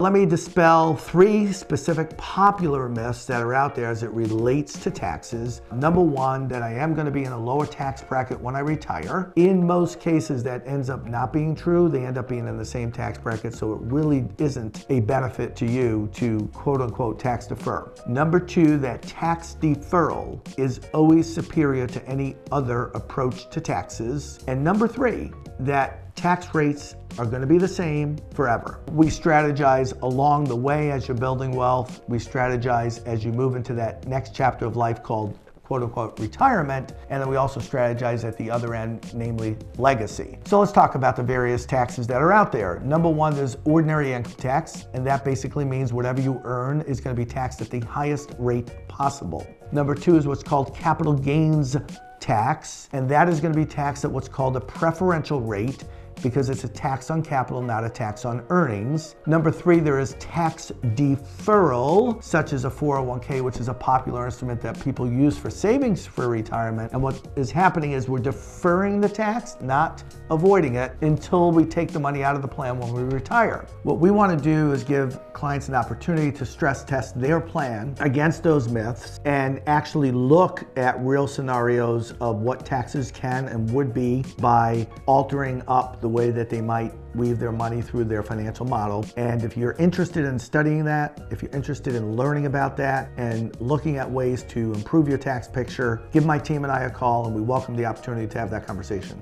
Let me dispel 3 specific popular myths that are out there as it relates to taxes. Number 1, that I am going to be in a lower tax bracket when I retire. In most cases, that ends up not being true. They end up being in the same tax bracket, so it really isn't a benefit to you to quote unquote tax defer. Number 2, that tax deferral is always superior to any other approach to taxes. And number 3, that tax rates are going to be the same forever. We strategize along the way as you're building wealth. We strategize as you move into that next chapter of life called quote unquote retirement. And then we also strategize at the other end, namely legacy. So let's talk about the various taxes that are out there. Number 1, there's ordinary income tax. And that basically means whatever you earn is going to be taxed at the highest rate possible. Number 2 is what's called capital gains tax. And that is going to be taxed at what's called a preferential rate, because it's a tax on capital, not a tax on earnings. Number 3, there is tax deferral, such as a 401k, which is a popular instrument that people use for savings for retirement. And what is happening is we're deferring the tax, not avoiding it, until we take the money out of the plan when we retire. What we want to do is give clients an opportunity to stress test their plan against those myths and actually look at real scenarios of what taxes can and would be by altering up the way that they might weave their money through their financial model. And if you're interested in studying that, if you're interested in learning about that and looking at ways to improve your tax picture, give my team and I a call, and we welcome the opportunity to have that conversation.